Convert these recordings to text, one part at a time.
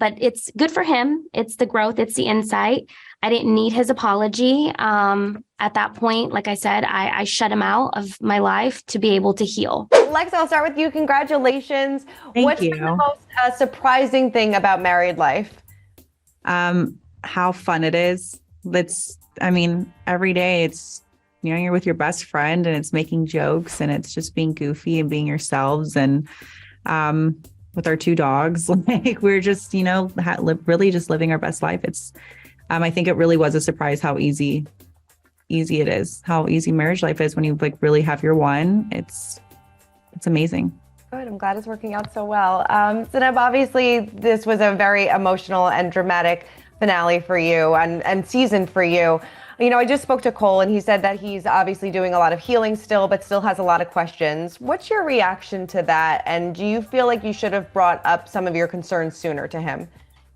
But it's good for him. It's the growth. It's the insight. I didn't need his apology. At that point, like I said, I shut him out of my life to be able to heal. Lex, I'll start with you. Congratulations. Thank you. What's been the most surprising thing about married life? How fun it is. Every day it's, you're with your best friend and it's making jokes and it's just being goofy and being yourselves. And with our 2 dogs, we're just, really just living our best life. It's, I think it really was a surprise how easy it is, how easy marriage life is when you really have your one. It's amazing. Good. I'm glad it's working out so well. Zanab, obviously this was a very emotional and dramatic finale for you and season for you. I just spoke to Cole and he said that he's obviously doing a lot of healing still, but still has a lot of questions. What's your reaction to that? And do you feel like you should have brought up some of your concerns sooner to him?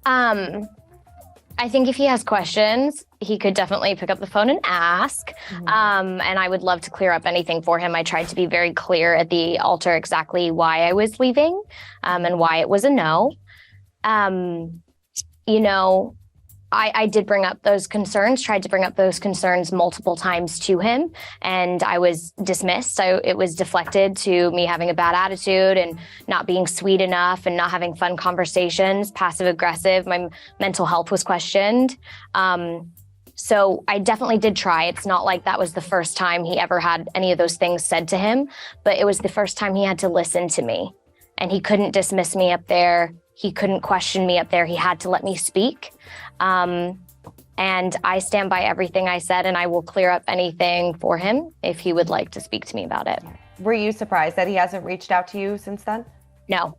I think if he has questions, he could definitely pick up the phone and ask. And I would love to clear up anything for him. I tried to be very clear at the altar exactly why I was leaving and why it was a no. I did bring up those concerns, tried to bring up those concerns multiple times to him, and I was dismissed. So it was deflected to me having a bad attitude and not being sweet enough and not having fun conversations, passive aggressive. My mental health was questioned. So I definitely did try. It's not like that was the first time he ever had any of those things said to him, but it was the first time he had to listen to me, and he couldn't dismiss me up there. He couldn't question me up there. He had to let me speak. And I stand by everything I said, and I will clear up anything for him if he would like to speak to me about it. Were you surprised that he hasn't reached out to you since then? No,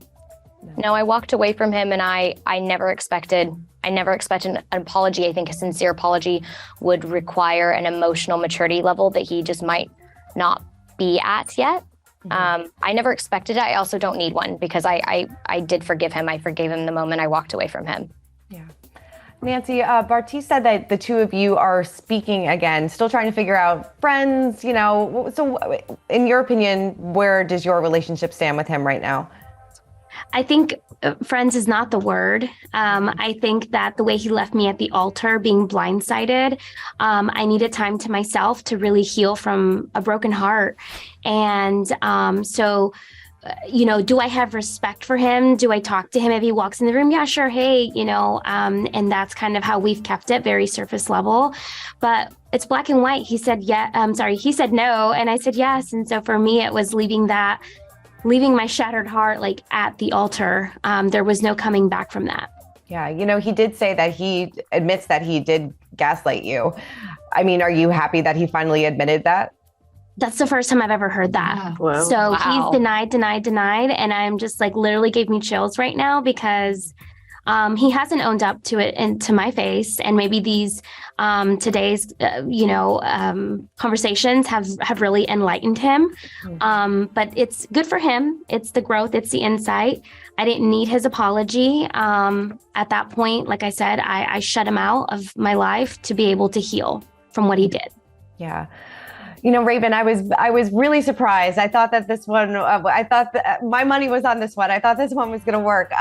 I walked away from him, and I never expected an apology. I think a sincere apology would require an emotional maturity level that he just might not be at yet. I never expected it. I also don't need one because I did forgive him. I forgave him the moment I walked away from him. Yeah. Nancy, Bartiz said that the 2 of you are speaking again, still trying to figure out friends, So in your opinion, where does your relationship stand with him right now? I think friends is not the word. I think that the way he left me at the altar, being blindsided, I needed time to myself to really heal from a broken heart. And do I have respect for him? Do I talk to him if he walks in the room? Yeah, sure. Hey, and that's kind of how we've kept it, very surface level. But it's black and white. He said, he said no. And I said yes. And so for me, it was leaving my shattered heart at the altar. There was no coming back from that. Yeah, he did say that he admits that he did gaslight you. I mean, are you happy that he finally admitted that? That's the first time I've ever heard that. Wow. So he's denied. And I'm just literally gave me chills right now because he hasn't owned up to it and to my face. And maybe these today's, conversations have really enlightened him. But it's good for him. It's the growth. It's the insight. I didn't need his apology. At that point, like I said, I shut him out of my life to be able to heal from what he did. Yeah. Raven, I was really surprised. I thought that this one, my money was on this one. I thought this one was going to work.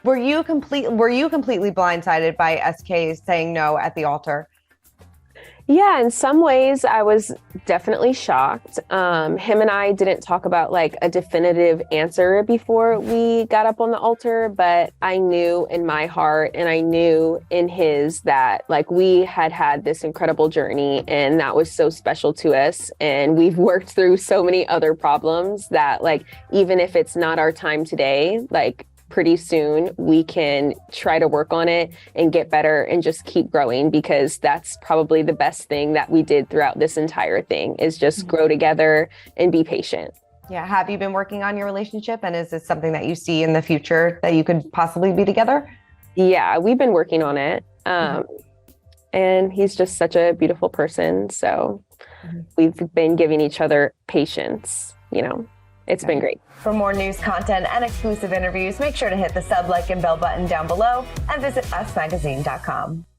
Were you completely blindsided by SK saying no at the altar? Yeah, in some ways I was definitely shocked. Him and I didn't talk about a definitive answer before we got up on the altar, but I knew in my heart and I knew in his that we had this incredible journey and that was so special to us. And we've worked through so many other problems that even if it's not our time today, pretty soon we can try to work on it and get better and just keep growing, because that's probably the best thing that we did throughout this entire thing is just grow together and be patient. Yeah. Have you been working on your relationship, and is this something that you see in the future that you could possibly be together? Yeah, we've been working on it. And he's just such a beautiful person. So we've been giving each other patience, It's been great. For more news, content, and exclusive interviews, make sure to hit the sub, like, and bell button down below and visit usmagazine.com.